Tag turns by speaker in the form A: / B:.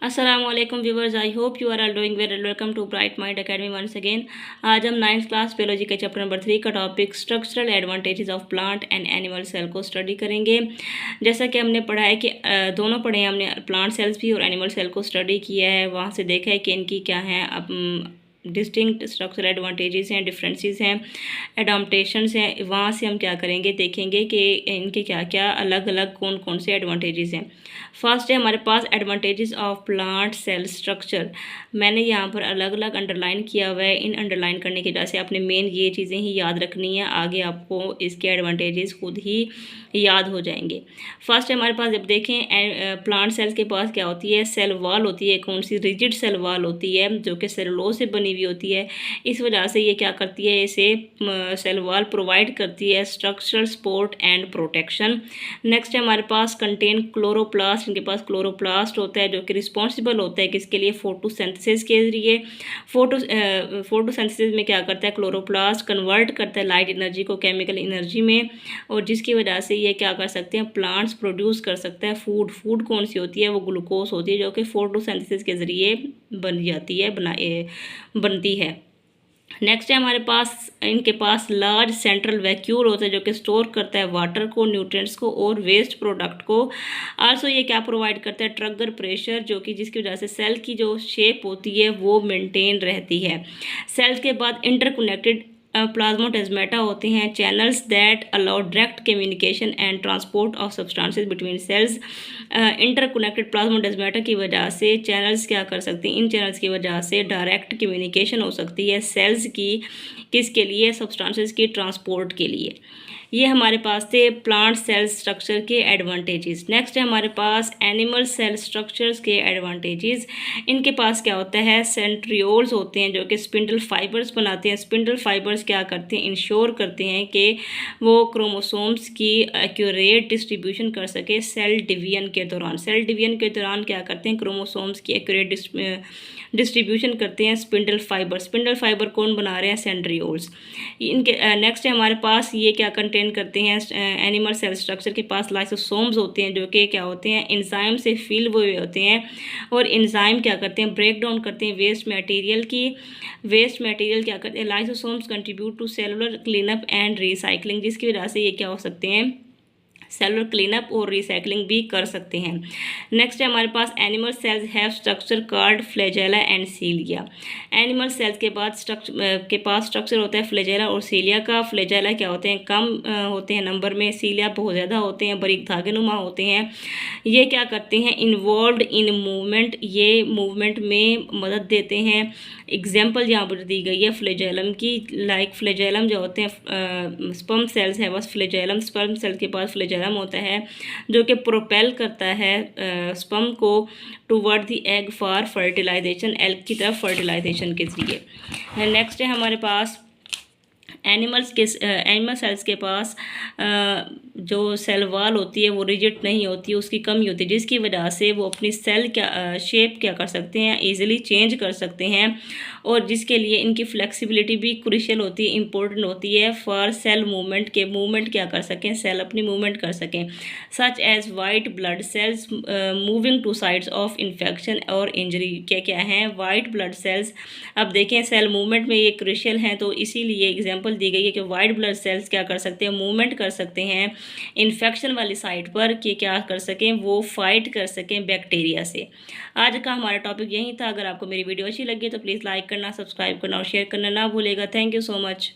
A: Assalamualaikum viewers, I hope you are all doing well. Welcome to Bright Mind Academy once again. आज हम 9th class biology के chapter number 3 का topic structural advantages of plant and animal cell को study करेंगे। जैसा कि हमने पढ़ा है कि दोनों पढ़े हैं, हमने प्लांट सेल्स भी और एनिमल सेल को स्टडी किया है। वहाँ से देखा है कि इनकी क्या है डिस्टिंक्ट स्ट्रक्चरल एडवांटेजेस हैं, डिफरेंसेस हैं, एडाप्टेशंस हैं। वहाँ से हम क्या करेंगे, देखेंगे कि इनके क्या क्या अलग अलग कौन कौन से एडवांटेजेस हैं। फर्स्ट है हमारे पास advantages of plant cell structure. मैंने यहाँ पर अलग अलग अंडरलाइन किया हुआ है। इन अंडरलाइन करने की वजह से आपने मेन ये चीज़ें ही याद रखनी है, आगे आपको इसके एडवांटेजेस खुद ही याद हो जाएंगे। फर्स्ट है हमारे पास, जब देखें प्लांट सेल्स के पास क्या होती है, सेल वॉल होती है। कौन सी? रिजिड सेल वॉल होती है जो कि सेलुलोज से बनी हुई होती है। इस वजह से ये क्या करती है, इसे सेल वॉल प्रोवाइड करती है structural support and protection. Next है हमारे पास कंटेन क्लोरोप्लास्ट। इनके पास क्लोरोप्लास्ट होता है जो कि रिस्पॉन्सिबल होता है किसके लिए, फोटोसिंथेसिस के जरिए। फोटोसिंथेसिस में क्या करता है, क्लोरोप्लास्ट कन्वर्ट करता है लाइट एनर्जी को केमिकल एनर्जी में, और जिसकी वजह से ये क्या कर सकते हैं, प्लांट्स प्रोड्यूस कर सकता है फूड कौन सी होती है, वो ग्लूकोज होती है जो कि फोटोसिंथेसिस के ज़रिए बन जाती है, बनती है। नेक्स्ट है हमारे पास, इनके पास लार्ज सेंट्रल वैक्यूल होता है जो कि स्टोर करता है वाटर को, न्यूट्रिएंट्स को और वेस्ट प्रोडक्ट को। आल्सो ये क्या प्रोवाइड करता है, ट्रगर प्रेशर, जो कि जिसकी वजह से सेल की जो शेप होती है वो मेंटेन रहती है। सेल्स के बाद इंटरकनेक्टेड प्लाज्मोडेस्माटा होते हैं, channels that allow direct communication and transport of substances between cells. Interconnected plasmodesmata की वजह से चैनल्स क्या कर सकते हैं, इन चैनल्स की वजह से डायरेक्ट कम्युनिकेशन हो सकती है सेल्स की, किसके लिए, सब्सटेंसेस की ट्रांसपोर्ट के लिए। ये हमारे पास थे प्लांट सेल स्ट्रक्चर के एडवांटेजेस। नेक्स्ट है हमारे पास एनिमल सेल स्ट्रक्चर्स के एडवांटेजेस। इनके पास क्या होता है, सेंट्रियोल्स होते हैं जो कि स्पिंडल फाइबर्स बनाते हैं। स्पिंडल फाइबर्स क्या करते हैं, इंश्योर करते हैं कि वो क्रोमोसोम्स की एक्यूरेट डिस्ट्रीब्यूशन कर सके सेल डिवीजन के दौरान। सेल डिवीजन के दौरान क्या करते हैं, क्रोमोसोम्स की एक्यूरेट डिस्ट्रीब्यूशन करते हैं स्पिंडल फाइबर। स्पिंडल फाइबर कौन बना रहे हैं, सेंट्रियोल्स। इनके नेक्स्ट है हमारे पास, ये क्या कंटेन करते हैं, एनिमल सेल स्ट्रक्चर के पास लाइसोसोम्स होते हैं जो कि क्या होते हैं, एंजाइम से फिल हुए होते हैं, और एंजाइम क्या करते हैं, ब्रेक डाउन करते हैं वेस्ट मटेरियल की। वेस्ट मटेरियल क्या करते हैं, lysosomes contribute to cellular cleanup and recycling, जिसकी वजह से ये क्या हो सकते हैं, सेलुलर क्लीनअप और रिसाइकलिंग भी कर सकते हैं। नेक्स्ट है हमारे पास, animal cells have structure called flagella and cilia. Animal cells के पास स्ट्रक्चर होता है फ्लैजेला और सीलिया का। फ्लैजेला क्या होते हैं, कम होते हैं नंबर में, सीलिया बहुत ज़्यादा होते हैं, बारीक धागेनुमा होते हैं। ये क्या करते हैं, इन्वॉल्व इन मूवमेंट, ये मूवमेंट में मदद देते हैं। एग्जाम्पल यहाँ पर दी गई है फ्लैजेलम की, लाइक फ्लैजेलम जो होते हैं स्पर्म सेल्स है, बस फ्लैजेलम स्पर्म सेल के पास फ्लैजेलम होता है जो कि प्रोपेल करता है स्पर्म को toward the egg for fertilisation, egg की तरफ फर्टिलाइजेशन के जरिए। नेक्स्ट है हमारे पास एनिमल सेल्स के पास जो सेल वॉल होती है वो रिजिड नहीं होती है, उसकी कमी होती है, जिसकी वजह से वो अपनी सेल शेप क्या कर सकते हैं, इजीली चेंज कर सकते हैं, और जिसके लिए इनकी फ्लेक्सिबिलिटी भी क्रूशियल होती है, इंपॉर्टेंट होती है फॉर सेल मूवमेंट के, मूवमेंट क्या कर सकें, सेल अपनी मूवमेंट कर सकें, such as white blood cells moving to sides of infection और इंजरी। क्या क्या हैं, वाइट ब्लड सेल्स। अब देखें सेल मूवमेंट में ये क्रूशियल हैं, तो इसीलिए एग्जाम्पल दी गई है कि वाइट ब्लड सेल्स क्या कर सकते हैं, मूवमेंट कर सकते हैं इन्फेक्शन वाली साइट पर, कि क्या कर सकें, वो फाइट कर सकें बैक्टीरिया से। आज का हमारा टॉपिक यही था। अगर आपको मेरी वीडियो अच्छी लगी तो प्लीज़ लाइक करना, सब्सक्राइब करना और शेयर करना ना भूलेगा। Thank you so much.